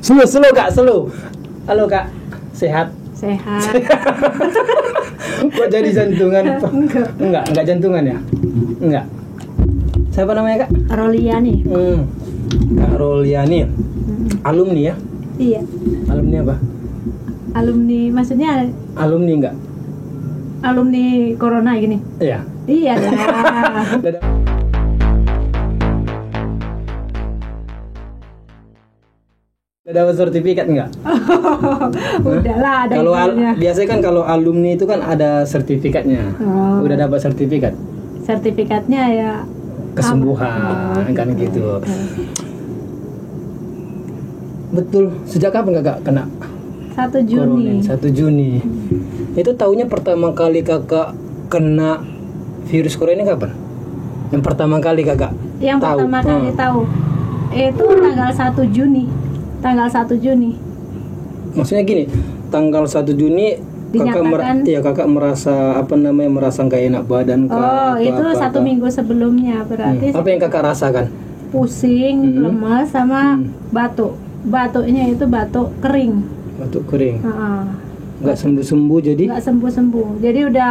Slow Kak, slow. Halo Kak, sehat? Sehat. Kok jadi jantungan? Enggak jantungan ya? Enggak. Siapa namanya Kak? Roliani. Kak Roliani. Alumni ya? Iya. Alumni apa? Alumni, maksudnya Alumni enggak? alumni corona gini. Iya. Iya lah. Udah dapat sertifikat enggak? Udahlah ada Kalau itunya. biasanya kan kalau alumni itu kan ada sertifikatnya. Oh. Udah dapat sertifikat Sertifikatnya ya kesembuhan kan gitu. Betul. Sejak kapan Kakak kena 1 Juni. corona? 1 Juni. Itu tahunya pertama kali Kakak kena virus corona ini kapan? Yang pertama kali Kakak Yang tahu? pertama kali tahu itu tanggal 1 Juni. Tanggal 1 Juni. Maksudnya gini, tanggal 1 Juni Dinyatakan. Kakak merasa merasa nggak enak badan kah? Oh, Atau itu apa, 1 minggu sebelumnya berarti Apa yang Kakak rasakan? pusing, lemas sama batuk. Batuknya itu batuk kering. Batuk kering. Heeh. Nggak sembuh-sembuh jadi? Nggak sembuh-sembuh. Jadi udah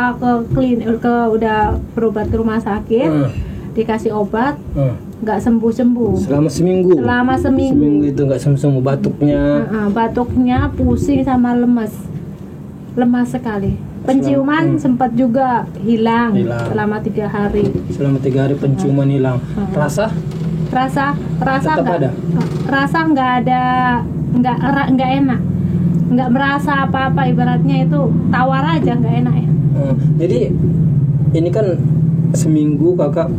udah berobat ke rumah sakit, dikasih obat, nggak sembuh-sembuh. Selama seminggu. Selama seminggu. Seminggu itu nggak sembuh batuknya. Batuknya pusing sama lemas sekali. Penciuman sempat juga hilang selama 3 hari. Selama 3 hari penciuman hilang. Rasa Rasa tetap ada? Rasa nggak enak, nggak merasa apa-apa, ibaratnya itu tawar aja, nggak enak ya. Jadi ini kan seminggu Kakak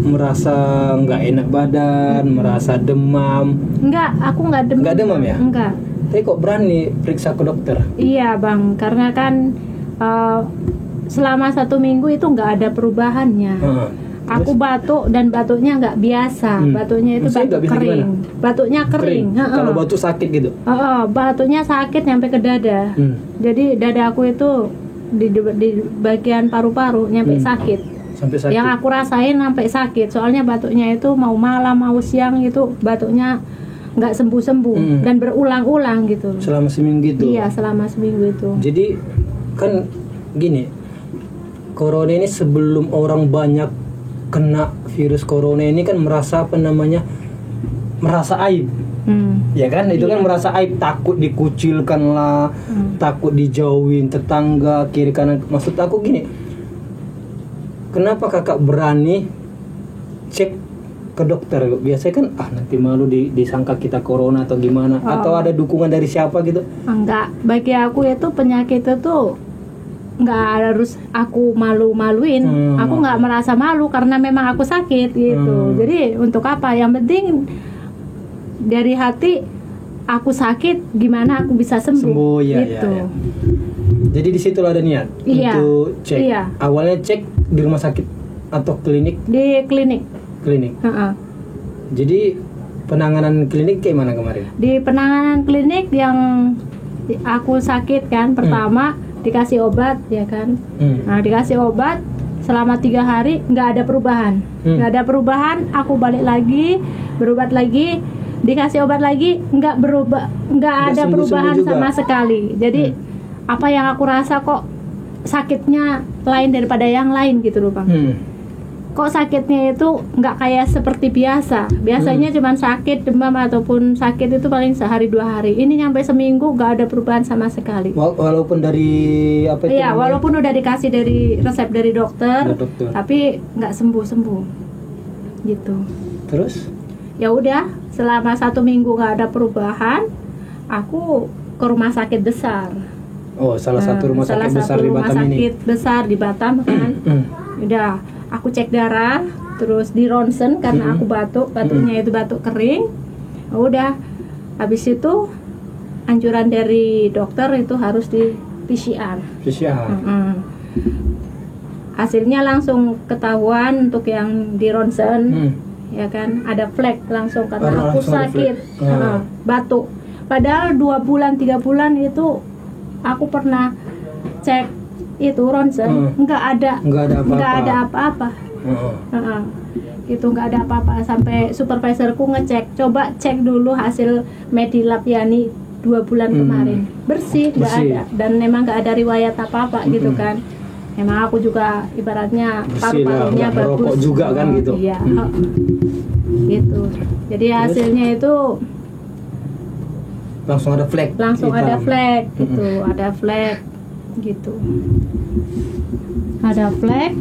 merasa nggak enak badan, merasa demam. Aku nggak demam. Nggak demam ya? Enggak. Tapi kok berani periksa ke dokter? Iya Bang, karena kan selama 1 minggu itu nggak ada perubahannya. Aku batuk dan batuknya nggak biasa. Batuknya itu Maksudnya batuk kering. gimana? Batuknya kering. Kalau batuk sakit gitu? Batuknya sakit nyampe ke dada. Jadi dada aku itu di bagian paru-paru nyampe sakit. Sampai sakit. Yang aku rasain sampai sakit. Soalnya batuknya itu mau malam mau siang itu batuknya nggak sembuh-sembuh dan berulang-ulang gitu. Selama seminggu itu? Iya, selama seminggu itu. Jadi kan gini, corona ini sebelum orang banyak kena virus corona ini kan merasa merasa aib. Ya kan, itu kan merasa aib, takut dikucilkan lah, takut dijauhin tetangga kiri kanan. Maksud aku gini, kenapa Kakak berani cek ke dokter? Biasanya kan nanti malu disangka kita corona atau gimana, atau ada dukungan dari siapa gitu? Enggak, bagi aku itu penyakit itu nggak harus aku malu-maluin. Aku nggak merasa malu karena memang aku sakit gitu. Jadi untuk apa? Yang penting dari hati aku sakit, gimana aku bisa sembuh ya, gitu. ya. Jadi di situ ada niat untuk cek. Iya. Awalnya cek di rumah sakit atau klinik? Di klinik. Jadi penanganan klinik kayak mana kemarin? Di penanganan klinik yang aku sakit kan, pertama dikasih obat ya kan. Nah, dikasih obat selama 3 hari nggak ada perubahan. Nggak ada perubahan, aku balik lagi, berobat lagi, dikasih obat lagi, nggak berubah, nggak ada perubahan sama sekali. Jadi apa yang aku rasa kok sakitnya lain daripada yang lain gitu loh Bang. Kok sakitnya itu nggak kayak seperti biasa. Biasanya cuma sakit demam ataupun sakit itu paling sehari 2 hari. Ini nyampe seminggu nggak ada perubahan sama sekali. Walaupun dari apa itu? Iya, walaupun udah dikasih dari resep dari dokter. Tapi nggak sembuh gitu. Terus? Ya udah, selama 1 minggu nggak ada perubahan, aku ke rumah sakit besar. Oh, salah satu rumah sakit besar di Batam ini. Rumah sakit besar di Batam kan. Udah, aku cek darah, terus di ronsen karena aku batuknya itu batuk kering. Udah, habis itu anjuran dari dokter itu harus di PCR. Hasilnya langsung ketahuan untuk yang di ronsen. Ya kan, ada flek langsung karena aku sakit batuk. Padahal 2 bulan 3 bulan itu aku pernah cek itu ronsen, nggak ada apa-apa. Itu nggak ada apa-apa, sampai supervisorku ngecek, coba cek dulu hasil Medilab Yani 2 bulan kemarin, bersih, nggak ada, dan memang nggak ada riwayat apa-apa gitu kan. Memang aku juga ibaratnya paru-parunya bagus, merokok juga kan gitu. Iya, gitu. Jadi hasilnya itu langsung ada flek. Ada flek gitu, ada flek gitu. Ada flek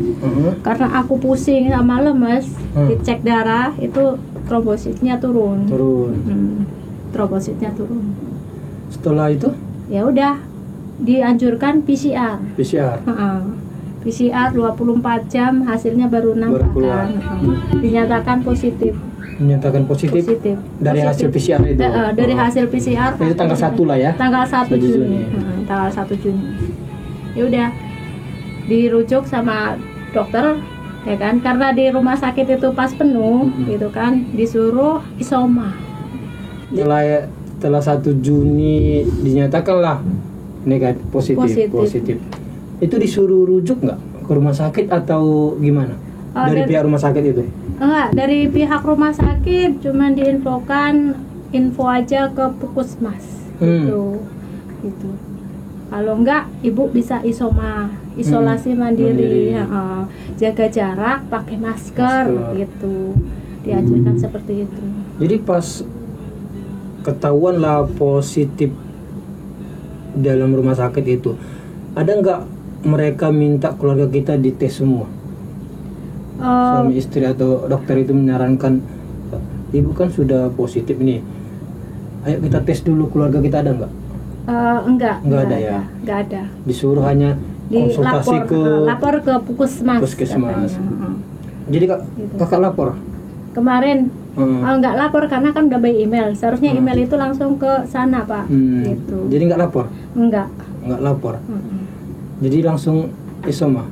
karena aku pusing sama lemes, dicek darah itu trombositnya turun. Trombositnya turun. Setelah itu ya udah dianjurkan PCR. PCR 24 jam hasilnya baru 6 pekan. Dinyatakan positif. Dari hasil PCR itu. Dari hasil PCR. Itu tanggal 1 lah ya. Tanggal 1 Juni. Tanggal 1 Juni. Ya udah dirujuk sama dokter ya kan, karena di rumah sakit itu pas penuh gitu kan, disuruh isoma. Setelah 1 Juni dinyatakanlah negatif positif. Itu disuruh rujuk nggak ke rumah sakit atau gimana? Dari pihak rumah sakit itu? Enggak, dari pihak rumah sakit cuman diinfokan info aja ke puskesmas gitu. Kalau enggak, ibu bisa isolasi mandiri. Jaga jarak, pakai masker gitu. Diajarkan seperti itu. Jadi pas ketahuan lah positif dalam rumah sakit itu, ada nggak mereka minta keluarga kita dites semua? Suami istri atau dokter itu menyarankan, ibu kan sudah positif nih, ayo kita tes dulu keluarga kita, ada nggak? Enggak ada ya. Enggak ada. Disuruh hanya konsultasi lapor ke puskesmas. Jadi kakak lapor kemarin. Enggak lapor karena kan udah by email. Seharusnya email itu langsung ke sana, Pak. Gitu. Jadi enggak lapor? Enggak lapor. Jadi langsung isoma.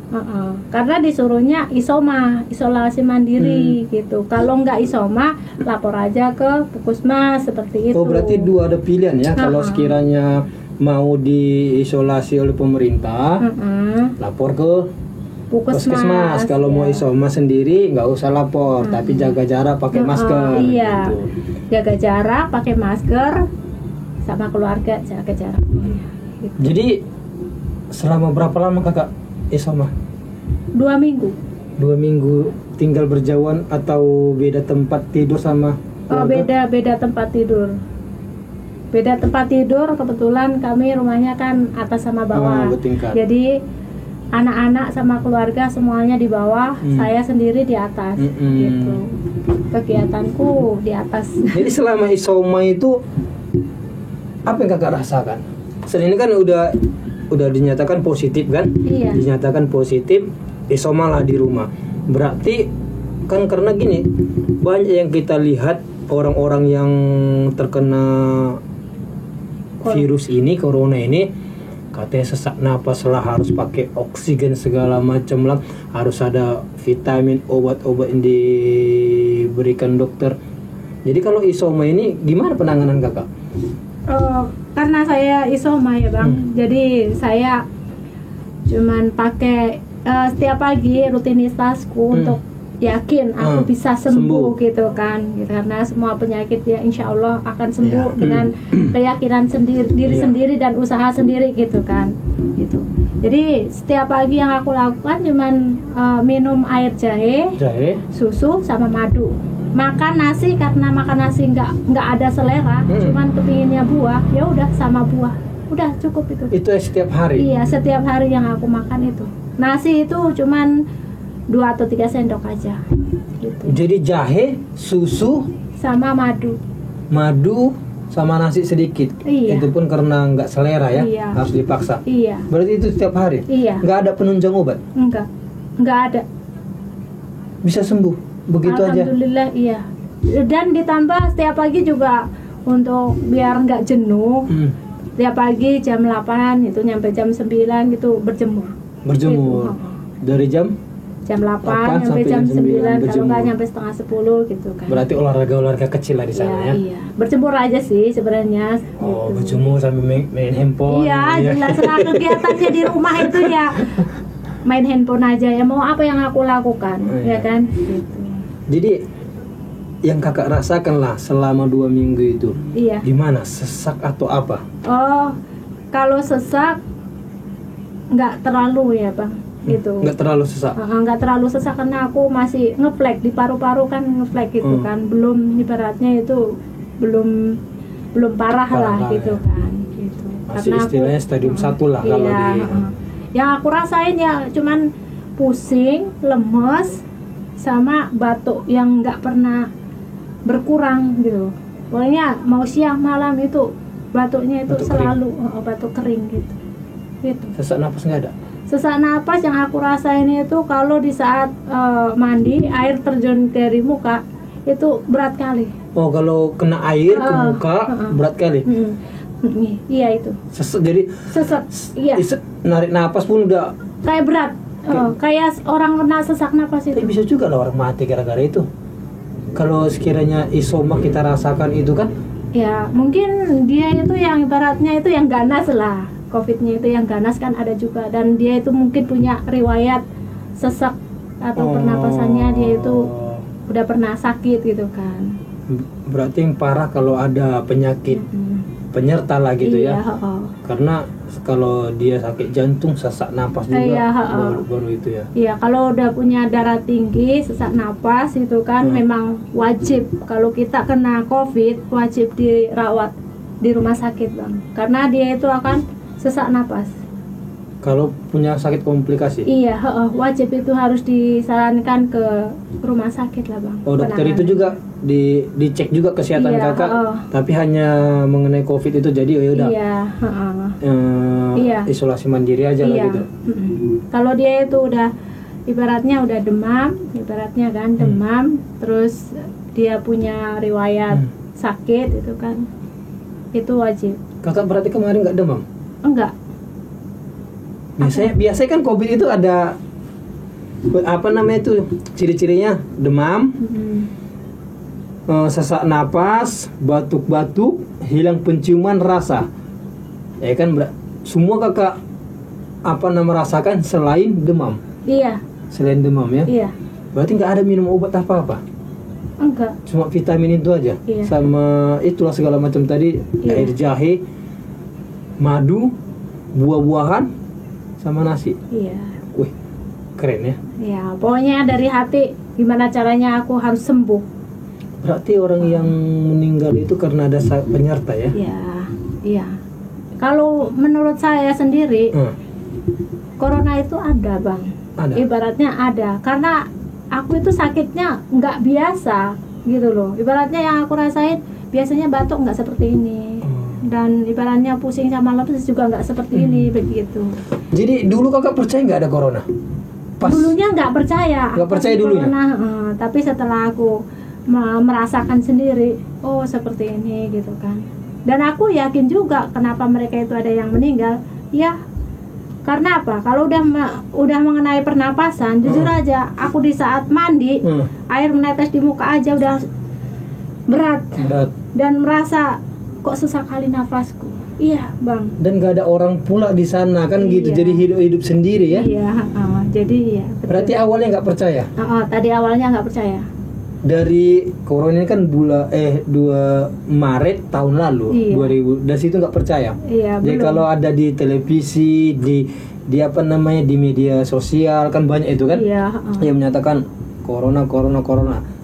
Karena disuruhnya isolasi mandiri gitu. Kalau enggak isoma, lapor aja ke puskesmas seperti itu. Oh, berarti ada pilihan ya. Kalau sekiranya mau diisolasi oleh pemerintah, lapor ke puskesmas. Kalau mau isoma sendiri nggak usah lapor, tapi jaga jarak, pakai masker. Iya. Gitu. Jaga jarak, pakai masker, sama keluarga jaga jarak. Gitu. Jadi selama berapa lama kakak isoma? 2 minggu. 2 minggu tinggal berjauhan atau beda tempat tidur sama keluarga? Beda tempat tidur. Beda tempat tidur, kebetulan kami rumahnya kan atas sama bawah. Jadi anak-anak sama keluarga semuanya di bawah, saya sendiri di atas. Gitu. Kegiatanku di atas. Jadi selama isoma itu apa yang kakak rasakan? Selain ini kan udah dinyatakan positif kan? Iya. Dinyatakan positif, isoma lah di rumah. Berarti kan karena gini, banyak yang kita lihat orang-orang yang terkena virus ini, corona ini, katanya sesak napas lah, harus pakai oksigen segala macam lah, harus ada vitamin, obat-obat yang diberikan dokter. Jadi kalau isoma ini gimana penanganan kakak? Karena saya isoma ya bang, jadi saya cuman pakai setiap pagi rutinitasku untuk yakin aku bisa sembuh gitu kan, gitu. Karena semua penyakit ya insya Allah akan sembuh dengan keyakinan diri sendiri dan usaha sendiri gitu kan, gitu. Jadi setiap pagi yang aku lakukan cuman minum air jahe, susu sama madu. Makan nasi, karena makan nasi nggak ada selera, cuman kepinginnya buah, ya udah sama buah, udah cukup itu. Itu setiap hari? Iya, setiap hari yang aku makan itu. Nasi itu cuman 2 atau 3 sendok aja gitu. Jadi jahe, susu sama madu sama nasi sedikit. Iya. Itu pun karena nggak selera ya, harus dipaksa. Iya. Berarti itu setiap hari? Iya. Nggak ada penunjang obat? Nggak ada. Bisa sembuh begitu aja? Alhamdulillah iya. Dan ditambah setiap pagi juga untuk biar nggak jenuh, setiap pagi jam 8 itu nyampe jam 9 gitu berjemur. Gitu. Dari jam 8 sampai jam 9, kalau nggak nyampe setengah 10 gitu kan. Berarti olahraga kecil lah di sana ya? Iya, berjemur aja sih sebenarnya. Oh, gitu. berjemur sambil main handphone. Iya, jelas lah kegiatannya di rumah itu ya main handphone aja ya, mau apa yang aku lakukan, ya kan? Gitu. Jadi yang kakak rasakan lah selama 2 minggu itu? Iya. Gimana? Sesak atau apa? Oh, kalau sesak nggak terlalu ya bang, gitu. Nggak terlalu sesak? Nggak terlalu sesak karena aku masih ngeflek di paru-paru kan, ngeflek gitu kan, belum ibaratnya itu belum parah lah gitu ya. kan, gitu. Masih Karena istilahnya stadium 1 lah iya, kalau di. Yang aku rasain ya cuman pusing, lemes, sama batuk yang nggak pernah berkurang gitu. Pokoknya mau siang malam itu batuknya itu Batuk selalu batuk kering gitu. Gitu. Sesak napas nggak ada? Sesak napas yang aku rasain itu kalau di saat mandi air terjun dari muka itu berat kali. Oh, kalau kena air ke muka berat kali. Iya itu. Sesak, jadi Sesak, iya. Narik napas pun udah. Kayak berat. Kayak orang kena sesak napas itu. Tapi bisa juga lah orang mati gara-gara itu. Kalau sekiranya isoma kita rasakan itu kan? Ya mungkin dia itu yang ibaratnya itu yang ganas lah. COVID-nya itu yang ganas kan ada juga, dan dia itu mungkin punya riwayat sesak atau pernapasannya dia itu udah pernah sakit gitu kan. Berarti yang parah kalau ada penyakit penyerta lah gitu iya, ya. Karena kalau dia sakit jantung, sesak napas juga iya, baru itu ya. Iya, kalau udah punya darah tinggi, sesak napas itu kan memang wajib. Kalau kita kena COVID wajib dirawat di rumah sakit bang, karena dia itu akan sesak napas. Kalau punya sakit komplikasi? Iya, wajib itu harus disarankan ke rumah sakit lah bang. Oh, dokter itu juga dicek juga kesehatan kakak, tapi hanya mengenai COVID itu jadi ya udah. Iya, isolasi mandiri aja lah gitu. Kalau dia itu udah ibaratnya udah demam, ibaratnya kan demam, terus dia punya riwayat sakit itu kan, itu wajib. Kakak berarti kemarin nggak demam? Enggak. Biasanya kan COVID itu ada apa namanya itu ciri-cirinya demam, sesak napas, batuk-batuk, hilang penciuman rasa. Ya kan semua kakak merasakan selain demam. Iya. Selain demam ya. Iya. Berarti nggak ada minum obat apa-apa? Enggak. Cuma vitamin itu aja. Iya. Sama itulah segala macam tadi, air jahe, madu, buah-buahan, sama nasi. Iya. Wih, keren ya. Ya, pokoknya dari hati gimana caranya aku harus sembuh. Berarti orang yang meninggal itu karena ada penyerta ya? Iya, iya. Kalau menurut saya sendiri, corona itu ada bang. Ada. Ibaratnya ada, karena aku itu sakitnya nggak biasa gitu loh. Ibaratnya yang aku rasain biasanya batuk nggak seperti ini, dan ibaratnya pusing sama lemes juga nggak seperti ini begitu. Jadi dulu kakak percaya nggak ada corona? Dulunya nggak percaya. Nggak percaya dulunya. Tapi setelah aku merasakan sendiri, oh seperti ini gitu kan. Dan aku yakin juga kenapa mereka itu ada yang meninggal. Ya, karena apa? Kalau udah mengenai pernapasan, jujur aja, aku di saat mandi, air menetes di muka aja udah berat. Dan merasa kok susah kali nafasku. Iya bang. Dan gak ada orang pula di sana kan gitu, jadi hidup sendiri ya. Iya, jadi ya. Betul. Berarti awalnya nggak percaya? Tadi awalnya nggak percaya. Dari corona ini kan 2 Maret tahun lalu, 2000, dari situ nggak percaya. Iya. Jadi kalau ada di televisi, di apa namanya, di media sosial kan banyak itu kan, yang menyatakan corona.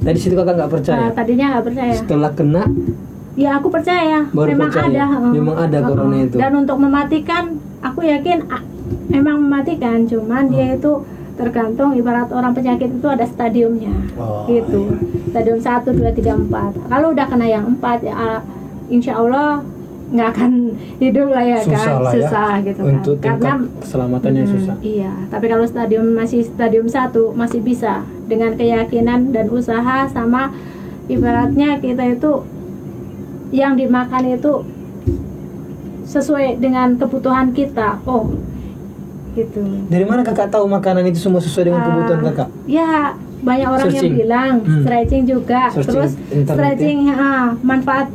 Dari situ kakak nggak percaya? Tadinya nggak percaya. Setelah kena? Ya aku percaya. Memang percaya. ada. Memang ada corona itu. Dan untuk mematikan, aku yakin memang mematikan. Cuman dia itu tergantung, ibarat orang penyakit itu ada stadiumnya, gitu. Stadium 1, 2, 3, 4. Kalau udah kena yang 4 ya, insya Allah nggak akan hidup lah ya kan, susah ya, gitu kan. Untuk karena keselamatannya susah. Iya. Tapi kalau masih stadium 1 masih bisa dengan keyakinan dan usaha, sama ibaratnya kita itu yang dimakan itu sesuai dengan kebutuhan kita. Oh. Gitu. Dari mana kakak tahu makanan itu semua sesuai dengan kebutuhan kakak? Ya banyak orang yang bilang stretching juga, terus stretching manfaat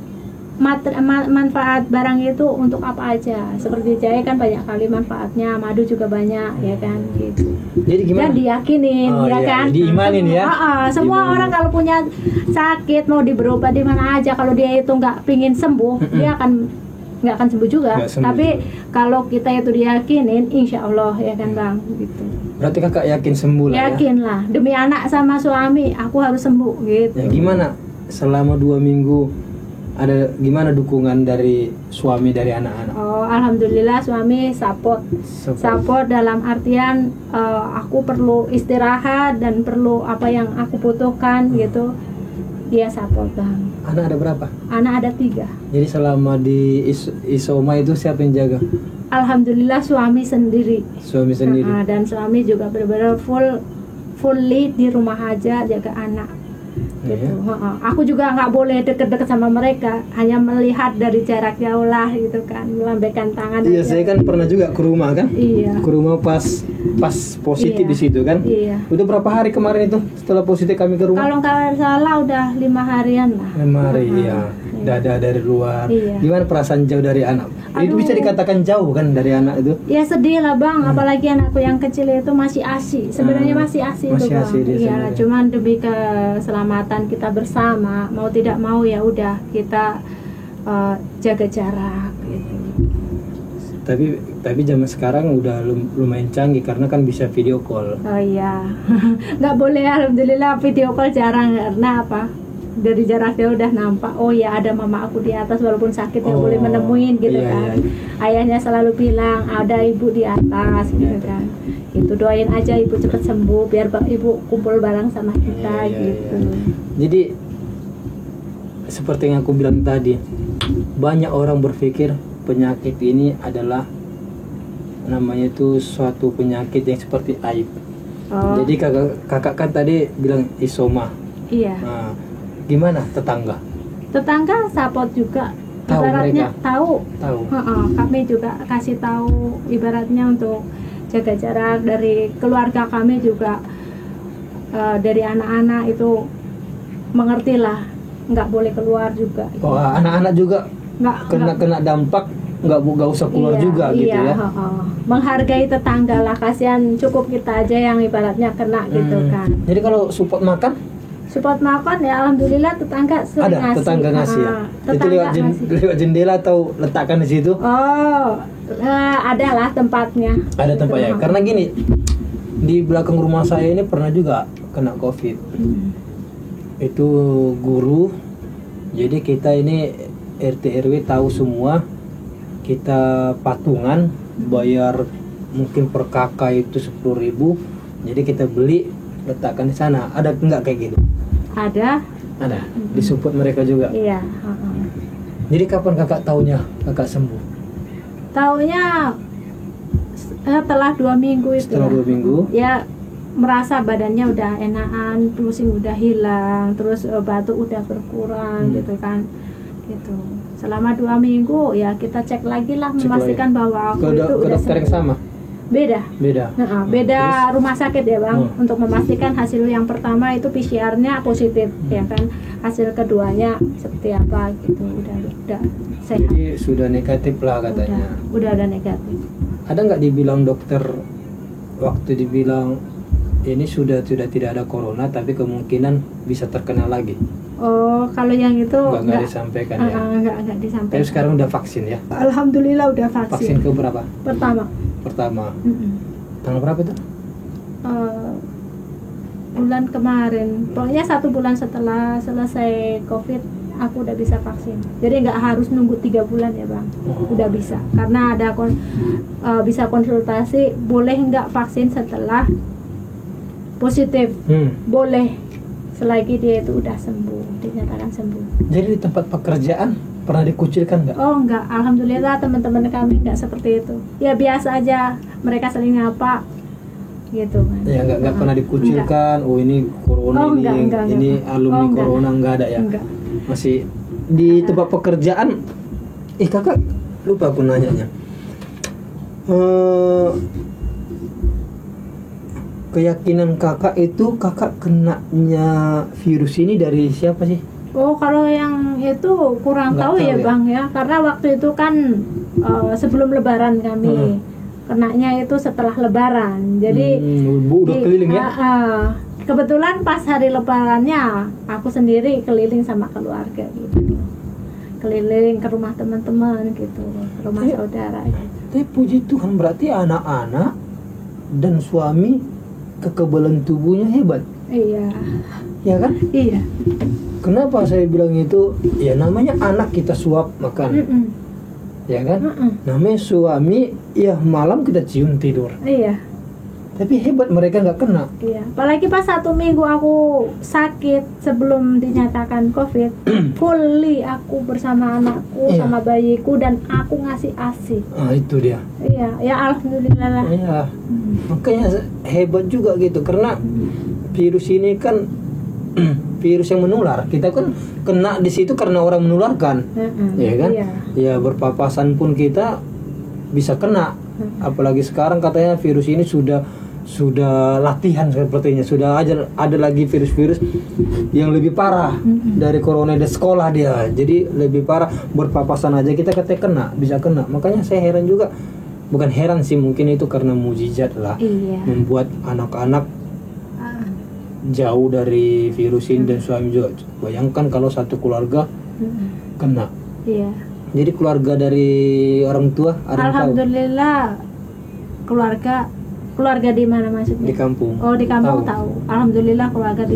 manfaat barang itu untuk apa aja. Seperti jahe kan banyak kali manfaatnya, madu juga banyak ya kan gitu. Jadi gimana? Dan diyakinin ya kan. Diimanin ya. Semua orang kalau punya sakit mau berobat di mana aja, kalau dia itu nggak pingin sembuh, dia nggak akan sembuh juga. Tapi kalau kita itu diyakinin, insya Allah ya kan Bang gitu. Berarti kakak yakin sembuh lah. Yakin lah, demi anak sama suami aku harus sembuh gitu. Ya, gimana selama 2 minggu ada gimana dukungan dari suami, dari anak-anak? Oh, alhamdulillah suami support dalam artian aku perlu istirahat dan perlu apa yang aku butuhkan gitu, dia support Bang. Anak ada berapa? Anak ada 3. Jadi selama di Isoma itu siapa yang jaga? Alhamdulillah suami sendiri. Suami sendiri. Dan suami juga benar-benar fully di rumah aja jaga anak. Gitu. Aku juga nggak boleh deket-deket sama mereka, hanya melihat dari jarak jauh lah gitu kan, melambaikan tangan. Iya, aja. saya kan pernah juga ke rumah kan. Iya. Ke rumah pas positif di situ kan. Iya. Udah berapa hari kemarin itu setelah positif kami ke rumah? Kalau nggak salah udah 5 harian lah. 5 hari iya. Udah ada dari luar. Iya. Gimana perasaan jauh dari anak? Itu Aduh. bisa dikatakan jauh kan dari anak itu? Ya sedih lah Bang, apalagi anakku yang kecil itu masih ASI. Sebenarnya masih ASI itu Bang. ASI dia Iya, sebenarnya. cuman demi keselamatan kita bersama, mau tidak mau ya udah kita jaga jarak gitu. Tapi zaman sekarang udah lumayan canggih karena kan bisa video call. Oh iya, nggak boleh alhamdulillah video call jarang karena apa? Dari jarak jauh udah nampak. Oh ya ada mama aku di atas walaupun sakit nggak boleh menemuin gitu iya, kan. iya. Ayahnya selalu bilang ada ibu di atas gitu kan. Itu doain aja ibu cepet sembuh biar ibu kumpul bareng sama kita Iya, gitu. iya. Jadi seperti yang aku bilang tadi, banyak orang berpikir penyakit ini adalah namanya itu suatu penyakit yang seperti aib. Oh Jadi kakak kan tadi bilang Isoma. iya. Nah, gimana tetangga? Tetangga support juga. Tahu Ibaratnya mereka? tahu. Tahu. Kami juga kasih tahu ibaratnya untuk jaga jarak. Dari keluarga kami juga dari anak-anak itu mengertilah nggak boleh keluar juga. Oh, anak-anak juga Nggak kena dampak nggak usah keluar juga gitu ya. Menghargai tetangga lah, kasihan cukup kita aja yang ibaratnya kena gitu kan. Jadi kalau support makan Support makan ya alhamdulillah tetangga sering ada ngasih. tetangga ngasih ya. Itu Tetangga ngasih. lewat jendela atau letakkan di situ? Oh, ada lah tempatnya. Ada tempat ya. Gitu. Karena gini, di belakang rumah saya ini pernah juga kena COVID. Itu guru. Jadi kita ini RT RW tahu semua. Kita patungan bayar mungkin per kakak itu 10.000. Jadi kita beli letakkan di sana. Ada enggak kayak gitu? Ada. Disupport mereka juga. Iya. Jadi kapan kakak taunya kakak sembuh? Taunya setelah 2 minggu itu. Setelah 2 minggu. Ya merasa badannya udah enakan, pusing udah hilang, terus batuk udah berkurang gitu kan. Gitu. Selama 2 minggu ya kita cek lagi lah, memastikan bahwa aku itu ke udah dokter yang sembuh. sama. Beda. Beda rumah sakit ya Bang. Untuk memastikan hasil yang pertama itu PCR-nya positif ya kan. Hasil keduanya seperti apa gitu udah sehat. Jadi sudah negatif lah katanya. Udah ada negatif. Ada nggak dibilang dokter waktu dibilang ini sudah tidak ada corona tapi kemungkinan bisa terkena lagi? Oh, kalau yang itu Nggak disampaikan ya. Enggak disampaikan. Tapi sekarang udah vaksin ya. Alhamdulillah udah vaksin. Vaksin ke berapa? Pertama. Tanggal berapa itu? Bulan kemarin. Pokoknya 1 bulan setelah selesai COVID aku udah bisa vaksin. Jadi nggak harus nunggu 3 bulan ya Bang. Udah bisa. Karena ada bisa konsultasi. Boleh nggak vaksin setelah positif? Boleh. Selagi dia itu udah sembuh, dinyatakan sembuh. Jadi di tempat pekerjaan pernah dikucilkan nggak? Oh enggak, alhamdulillah teman-teman kami nggak seperti itu. Ya biasa aja, mereka saling nyapa gitu kan. Ya nggak pernah dikucilkan. Enggak. Oh ini corona ini alumni corona nggak ada ya. Enggak. Masih di tempat pekerjaan. Kakak lupa aku nanyanya. Keyakinan kakak itu kakak kenanya virus ini dari siapa sih? Oh, kalau yang itu kurang Nggak tahu tahu ya ya? Bang ya, karena waktu itu kan sebelum Lebaran kami kenanya itu setelah Lebaran. Jadi udah keliling ya? Kebetulan pas hari Lebarannya aku sendiri keliling sama keluarga gitu, keliling ke rumah teman-teman gitu, ke rumah saudara. Tapi puji Tuhan, berarti anak-anak dan suami kekebalan tubuhnya hebat. Iya. Ya kan? Iya. Kenapa saya bilang itu? Ya namanya anak kita suap makan. Ya kan? Namanya suami, ya malam kita cium tidur. Iya. Tapi hebat mereka nggak kena. Iya. Apalagi pas 1 minggu aku sakit sebelum dinyatakan COVID, fully aku bersama anakku sama bayiku dan aku ngasih ASI. Itu dia. Iya. Ya alhamdulillah lah. Iya. Makanya hebat juga gitu, karena virus ini kan virus yang menular. Kita kan kena di situ karena orang menularkan, ya kan? Iya. Ya berpapasan pun kita bisa kena. Apalagi sekarang katanya virus ini sudah latihan sepertinya, sudah ada lagi virus-virus yang lebih parah dari corona di sekolah dia. Jadi lebih parah, berpapasan aja kita katanya bisa kena. Makanya saya heran juga, bukan heran sih, mungkin itu karena mukjizat lah, membuat anak-anak jauh dari virus ini dan suami juga. Bayangkan kalau satu keluarga kena. Iya. Jadi keluarga dari orang tua ada alhamdulillah tahu? Keluarga di mana maksudnya? Di kampung. Oh, di kampung tahu. Alhamdulillah keluarga di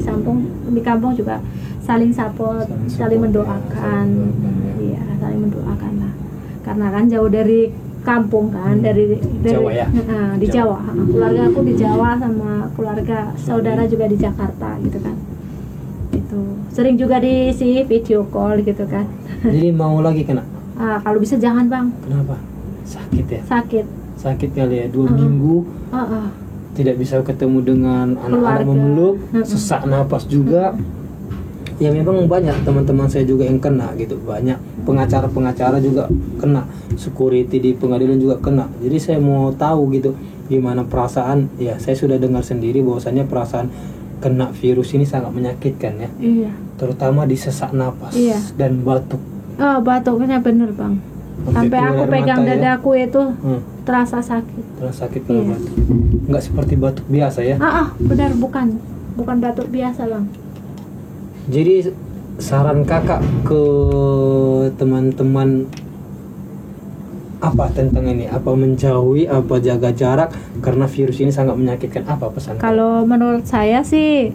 kampung juga saling support, saling mendoakan. Iya, saling mendoakan lah. Karena kan jauh dari kampung kan, dari Jawa ya. Di Jawa. Keluarga aku di Jawa sama keluarga saudara juga di Jakarta gitu kan. Itu sering juga di video call gitu kan. Jadi mau lagi kena? Kalau bisa jangan Bang. Kenapa? Sakit ya? Sakit kali ya, 2 minggu tidak bisa ketemu dengan anak-anak, memeluk, sesak napas juga. Ya memang banyak teman-teman saya juga yang kena gitu, banyak pengacara-pengacara juga kena, security di pengadilan juga kena. Jadi saya mau tahu gitu gimana perasaan. Ya saya sudah dengar sendiri bahwasannya perasaan kena virus ini sangat menyakitkan ya. Iya. Terutama di sesak napas dan batuk. Batuknya bener Bang. Sampai aku pegang dadaku itu terasa sakit. Terasa sakit kalau batuk. Enggak seperti batuk biasa ya? Benar, bukan batuk biasa Bang. Jadi saran kakak ke teman-teman apa tentang ini? Apa menjauhi, apa jaga jarak karena virus ini sangat menyakitkan? Apa pesan? Kalau menurut saya sih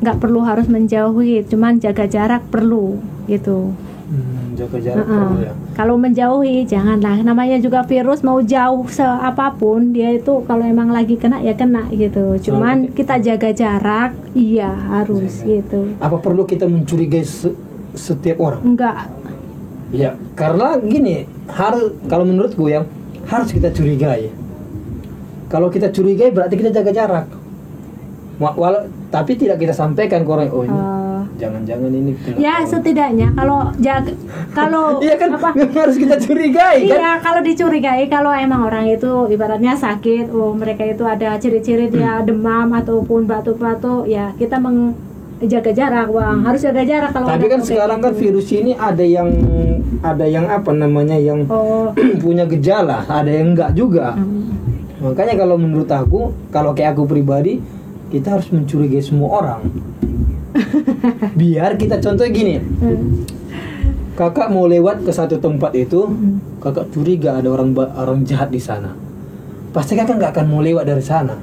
nggak perlu harus menjauhi, cuman jaga jarak perlu gitu. Jaga jarak perlu ya. Kalau menjauhi janganlah, namanya juga virus mau jauh apapun dia itu kalau emang lagi kena ya kena gitu. Cuman kita jaga jarak, harus gitu. Apa perlu kita mencurigai setiap orang? Enggak. Ya, karena gini, kalau menurutku yang harus kita curigai. Kalau kita curigai berarti kita jaga jarak. Tapi tidak kita sampaikan ke orang, jangan-jangan ini ya setidaknya kalau iya kan harus kita curigai kan? Iya, kalau dicurigai, kalau emang orang itu ibaratnya sakit, mereka itu ada ciri-ciri dia demam ataupun batuk-batuk, ya kita jaga jarak Bang, harus jaga jarak. Kalau tapi kan sekarang kan virus ini ada yang apa namanya yang punya gejala, ada yang enggak juga. Makanya kalau menurut aku, kalau kayak aku pribadi, kita harus mencurigai semua orang. Biar kita contohnya gini, kakak mau lewat ke satu tempat itu, kakak curiga ada orang jahat di sana, pasti kakak nggak akan mau lewat dari sana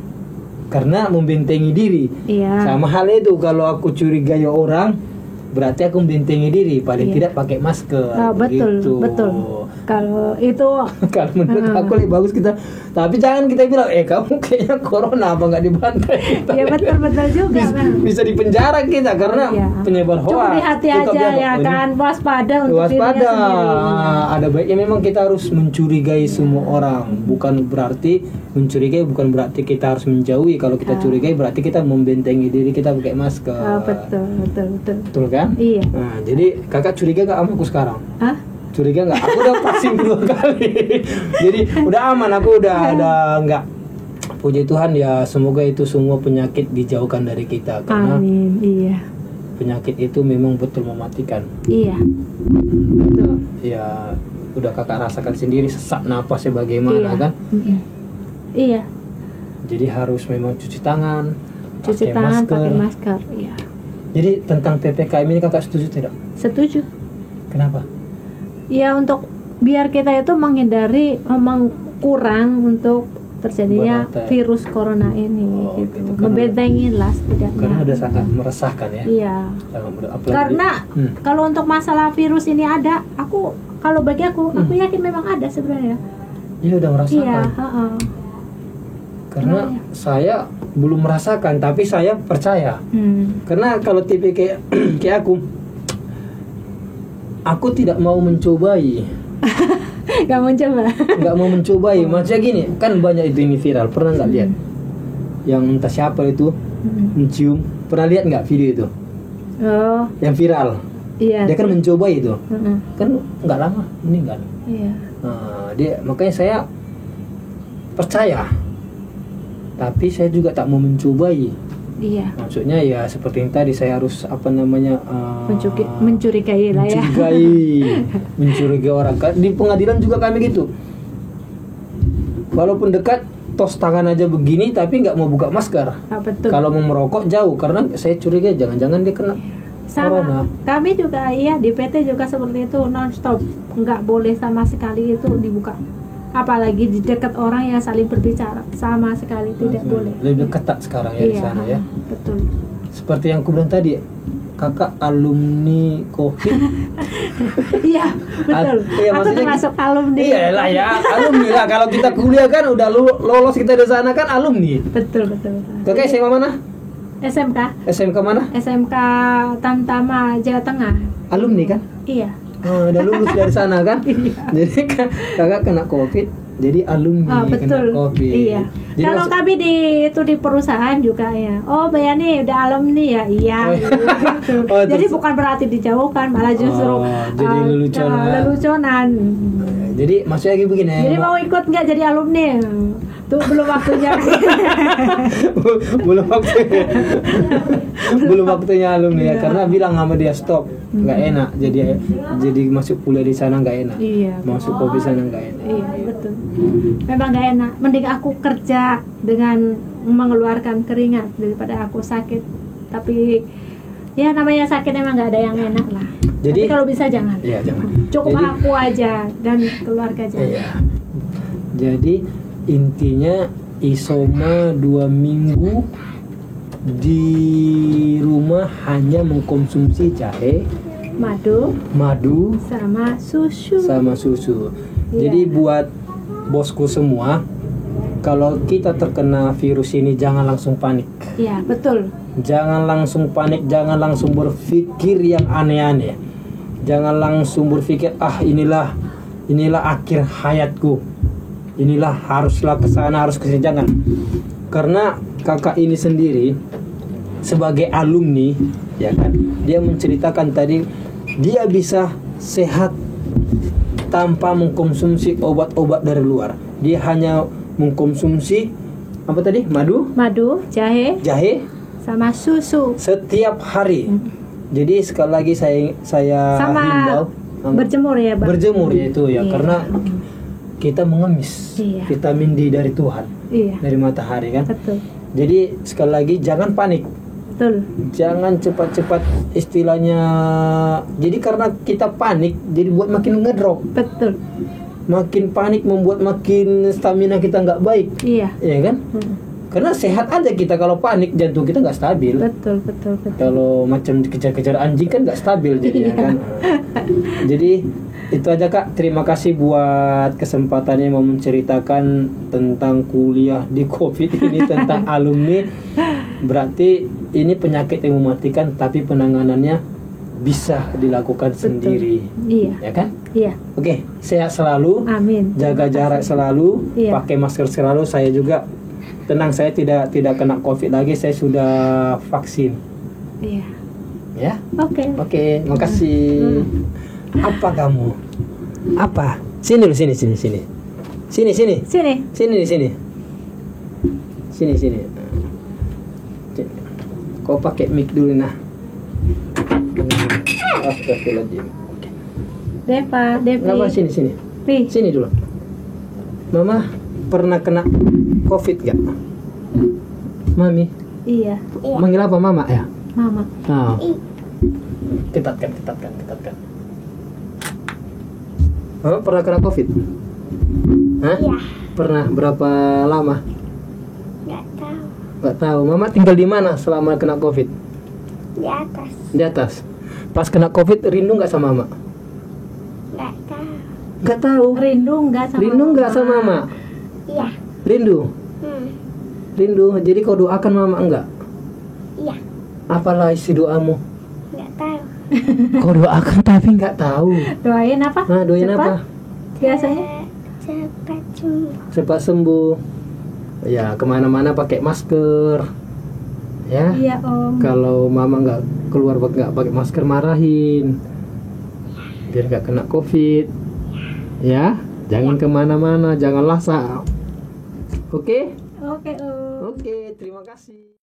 karena membentengi diri. Sama hal itu, kalau aku curigai orang, berarti aku membentengi diri, paling tidak pakai masker. Betul. Kalau itu kalau menurut aku lebih bagus kita, tapi jangan kita bilang kamu kayaknya corona, apa nggak dibantai. Ya betul juga bisa dipenjara kita karena penyebar hoax. Cuma hati aja ya kan, waspada untuk dirinya sendiri. Ada baiknya memang kita harus mencurigai semua orang, bukan berarti kita harus menjauhi. Kalau kita curigai berarti kita membentengi diri kita pakai masker. Betul kan? Iya. Nah, jadi kakak curiga nggak sama aku sekarang? Curiga nggak? Aku udah vaksin 2 kali. Jadi udah aman, aku udah nggak. Puji Tuhan ya, semoga itu semua penyakit dijauhkan dari kita. Karena amin. Iya. penyakit itu memang betul mematikan. Iya. Betul. Ya udah kakak rasakan sendiri sesak napasnya bagaimana kan. Iya. Jadi harus memang cuci tangan, pakai masker. Iya. Jadi tentang PPKM ini kakak setuju tidak? Setuju. Kenapa? Ya untuk biar kita itu menghindari, memang kurang untuk terjadinya virus corona ini, gitu. Membentengin lah setidaknya. Karena udah sangat meresahkan ya. Iya. Karena kalau untuk masalah virus ini ada, kalau bagi aku yakin memang ada sebenarnya. Iya udah merasakan. Iya. Karena saya belum merasakan, tapi saya percaya. Karena kalau tipe kayak aku tidak mau mencobai. Gak mau mencobai. Maksudnya gini, kan banyak itu ini viral. Pernah nggak lihat? Yang entah siapa itu mencium. Pernah lihat nggak video itu? Oh. Yang viral. Iya. Dia kan mencoba itu. Kan nggak lama meninggal. Iya. Makanya saya percaya. Tapi saya juga tak mau mencobai. Iya. Maksudnya ya seperti yang tadi saya harus mencurigai lah ya. Mencurigai orang. Di pengadilan juga kami gitu. Walaupun dekat, tos tangan aja begini, tapi nggak mau buka masker. Betul. Kalau mau merokok jauh, karena saya curiga jangan-jangan dia kena corona. Kami juga di PT juga seperti itu, non-stop, nggak boleh sama sekali itu dibuka. Apalagi di dekat orang yang saling berbicara, sama sekali tidak boleh. Lebih ketat sekarang ya di sana ya. Betul. Seperti yang aku bilang tadi, kakak alumni COVID. Iya, betul. Aku termasuk alumni. Iya lah ya, alumni lah. Kalau kita kuliah kan udah lolos kita di sana kan alumni. Betul. Kakak SMA mana? SMK mana? SMK Tamtama Jawa Tengah. Alumni kan? Iya. Udah lulus dari sana kan? Jadi kan kakak kena COVID, jadi alumni kena COVID. Iya. Jadi kalau kami di perusahaan juga ya. Oh, Bayani udah alumni ya? Iya. Gitu. Jadi bukan berarti dijauhkan, malah justru jadi leluconan. Jadi maksudnya begini. Jadi mau ikut nggak jadi alumni? Tuh belum waktunya. belum waktunya alumni ya, karena bilang sama dia stop, nggak enak. Jadi masuk kuliah di sana nggak enak. Iya. Masuk kopi sana nggak enak. Iya betul. Memang nggak enak. Mending aku kerja dengan mengeluarkan keringat daripada aku sakit. Tapi ya namanya sakit emang nggak ada yang enak lah. Tapi kalau bisa jangan. Iya jangan. Cukup aku aja dan keluarga aja. Iya. Jadi intinya isoma 2 minggu di rumah hanya mengkonsumsi jahe, madu sama susu. Iya. Jadi buat bosku semua, kalau kita terkena virus ini jangan langsung panik. Iya, betul. Jangan langsung panik, jangan langsung berpikir yang aneh-aneh. Jangan langsung berpikir inilah akhir hayatku. Inilah haruslah kesana, harus kesini, jangan. Karena kakak ini sendiri sebagai alumni, ya kan, dia menceritakan tadi dia bisa sehat tanpa mengkonsumsi obat-obat dari luar. Dia hanya mengkonsumsi apa tadi? Madu, jahe, sama susu setiap hari. Jadi sekali lagi saya sama himbau berjemur ya, Bang. Berjemur itu ya, karena kita mengemis vitamin D dari Tuhan, dari matahari kan. Betul. Jadi sekali lagi jangan panik. Betul. Jangan cepat-cepat istilahnya. Jadi karena kita panik, jadi buat makin ngedrop. Betul. Makin panik membuat makin stamina kita nggak baik. Iya. Iya kan? Karena sehat aja kita, kalau panik jantung kita nggak stabil. Betul. Kalau macam dikejar-kejar anjing kan nggak stabil jadinya kan. Jadi itu aja Kak, terima kasih buat kesempatannya mau menceritakan tentang kuliah di COVID ini, tentang alumni. Berarti ini penyakit yang mematikan, tapi penanganannya bisa dilakukan sendiri. Iya. Ya kan? Iya. Oke, sehat selalu. Amin. Jaga jarak selalu, pakai masker selalu. Saya juga tenang, saya tidak kena COVID lagi, saya sudah vaksin. Iya. Ya? Oke, makasih. Apa kamu? Apa? Sini dulu, sini. Kau pakai mic dulu nah. Astagfirullahaladzim. Deva, Devi. Kenapa sini? Pi. Sini dulu. Mama pernah kena COVID gak? Mami? Iya, Manggil apa mama ya? Mama. Nah. Ketatkan. Mama pernah kena COVID? Hah? Iya. Pernah berapa lama? Nggak tahu. Gak tahu. Mama tinggal di mana selama kena COVID? Di atas. Di atas. Pas kena COVID rindu nggak sama mama? Nggak tahu. Nggak tahu. Rindu nggak sama mama? Iya. Rindu. Hmm. Rindu. Jadi kau doakan mama enggak? Iya. Apalah isi doamu? Nggak tahu. Kau doakan tapi nggak tahu. Doain apa? Nah, doain Cepat. apa? Biasanya Cepat sembuh. Cepat sembuh. Ya, kemana-mana pakai masker. Ya. iya Om. Kalau mama nggak keluar nggak pakai masker marahin. Biar nggak kena COVID. Ya, jangan kemana-mana, jangan lasak. Oke? Oke Om. Oke, terima kasih.